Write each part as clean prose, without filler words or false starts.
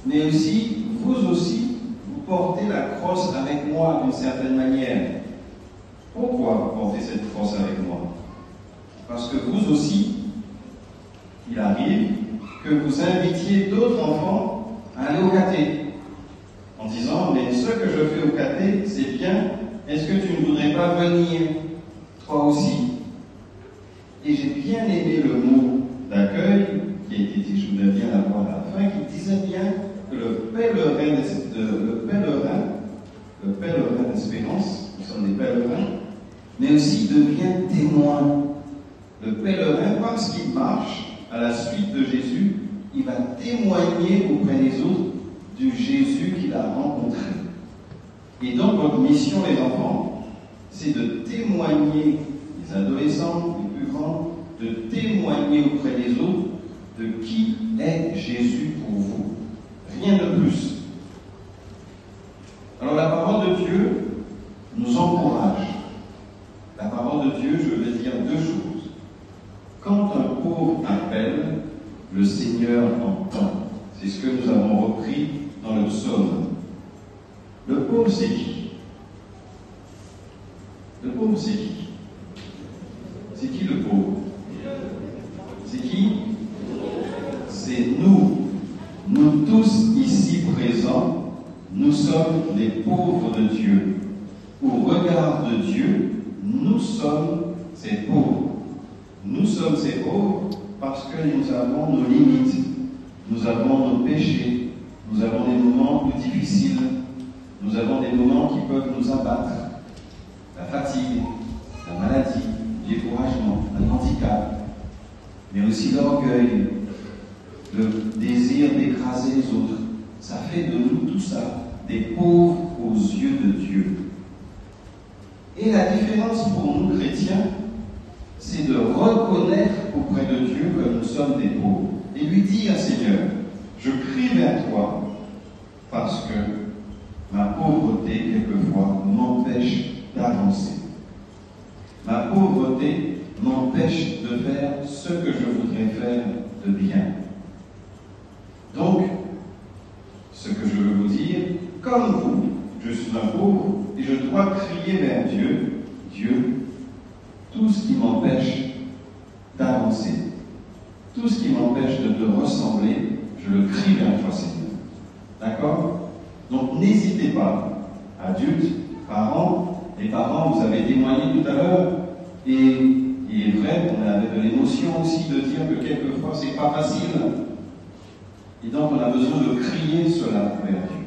Mais aussi, vous portez la crosse avec moi d'une certaine manière. Pourquoi porter cette crosse avec moi? Parce que vous aussi, il arrive que vous invitiez d'autres enfants à aller au caté, en disant, mais ce que je fais au caté, c'est bien, est-ce que tu ne voudrais pas venir, toi aussi? Et j'ai bien aimé le mot d'accueil, qui a été dit, je voudrais bien l'avoir à la fin, qui disait bien que le pèlerin d'espérance, nous sommes des pèlerins, mais aussi devient témoin. Le pèlerin, parce qu'il marche à la suite de Jésus, il va témoigner auprès des autres du Jésus qu'il a rencontré. Et donc votre mission, les enfants, c'est de témoigner, les adolescents, les plus grands, de témoigner auprès des autres de qui est Jésus pour vous. Rien de plus. Alors la parole de Dieu nous encourage. La parole de Dieu, je vais dire deux choses. Quand un pauvre appelle, le Seigneur entend. C'est ce que nous avons repris dans le psaume. Le pauvre, c'est qui? Le pauvre, c'est qui? C'est qui le pauvre? C'est qui? C'est nous. Nous tous ici présents, nous sommes les pauvres de Dieu. Au regard de Dieu, nous sommes ces pauvres. Nous sommes ces pauvres parce que nous avons nos limites, nous avons nos péchés, nous avons des moments plus difficiles, nous avons des moments qui peuvent nous abattre. La fatigue, la maladie, le découragement, un handicap, mais aussi l'orgueil, le désir d'écraser les autres. Ça fait de nous tout ça des pauvres aux yeux de Dieu. Et la différence pour nous chrétiens, c'est de reconnaître auprès de Dieu que nous sommes des pauvres et lui dire, Seigneur, je crie vers toi parce que ma pauvreté, quelquefois, m'empêche d'avancer. Ma pauvreté m'empêche de faire ce que je voudrais faire de bien. Donc, ce que je veux vous dire, comme vous, je suis un pauvre et je dois crier vers Dieu, Dieu, tout ce qui m'empêche d'avancer, tout ce qui m'empêche de te ressembler, je le crie vers toi, Seigneur. D'accord? Donc, n'hésitez pas, adultes, parents, les parents, vous avez témoigné tout à l'heure, et il est vrai qu'on avait de l'émotion aussi de dire que quelquefois, c'est pas facile. Et donc, on a besoin de crier cela vers Dieu.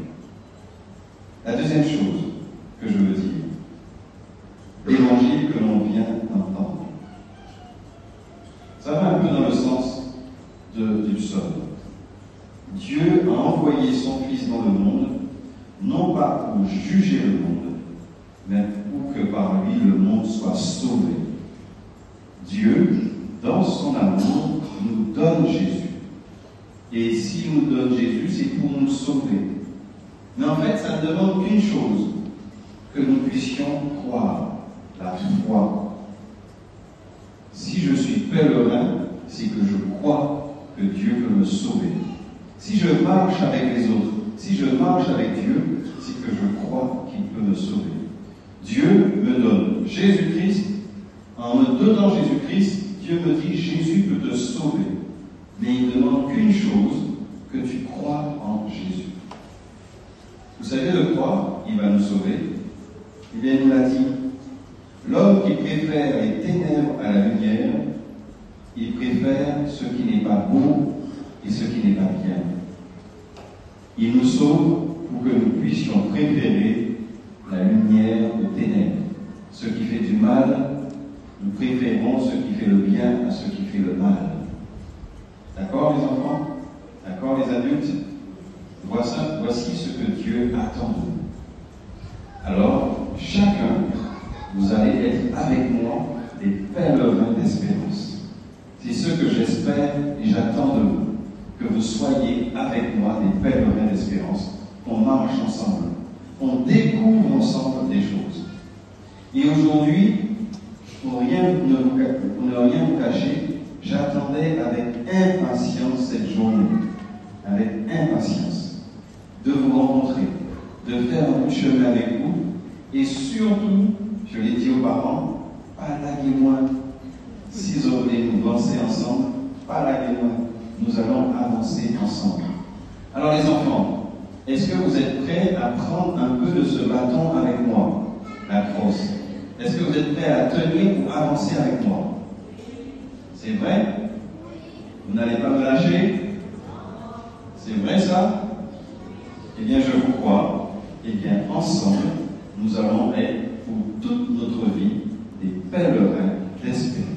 La deuxième chose que je veux dire, l'évangile que l'on vient d'entendre. Ça va un peu dans le sens du psaume. Dieu a envoyé son Fils dans le monde, non pas pour juger le monde, mais pour que par lui le monde soit sauvé. Dieu, dans son amour, nous donne Jésus. Et s'il nous donne Jésus, c'est pour nous sauver. Mais en fait, ça ne demande qu'une chose, que nous puissions croire, la foi. Si je suis pèlerin, c'est que je crois que Dieu peut me sauver. Si je marche avec les autres, si je marche avec Dieu, c'est que je crois qu'il peut me sauver. Dieu me donne Jésus-Christ. En me donnant Jésus-Christ, Dieu me dit, Jésus peut te sauver. Mais il ne demande qu'une chose, que tu crois en Jésus. Vous savez de quoi il va nous sauver? Eh bien, il nous l'a dit. L'homme qui préfère les ténèbres à la lumière, il préfère ce qui n'est pas beau et ce qui n'est pas bien. Il nous sauve pour que nous puissions préférer la lumière aux ténèbres. Ce qui fait du mal, nous préférons ce qui fait le bien à ce qui fait le mal. D'accord, les enfants? D'accord, les adultes? Voici ce que Dieu attend de nous. Alors, chacun, vous allez être avec moi des pèlerins d'espérance. C'est ce que j'espère et j'attends de vous, que vous soyez avec moi des pèlerins d'espérance, qu'on marche ensemble, qu'on découvre ensemble des choses. Et aujourd'hui, pour ne rien vous cacher, j'attendais avec impatience cette journée, avec impatience, de vous rencontrer, de faire un bout de chemin avec vous, et surtout, je l'ai dit aux parents, palaguez-moi. Si vous voulez nous avancer ensemble, palaguez-moi. Nous allons avancer ensemble. Alors les enfants, est-ce que vous êtes prêts à prendre un peu de ce bâton avec moi, la crosse? Est-ce que vous êtes prêts à tenir pour avancer avec moi? C'est vrai? Vous n'allez pas me lâcher? C'est vrai ça? Eh bien je vous crois. Eh bien ensemble, nous allons être pour toute notre vie des pèlerins d'espérance.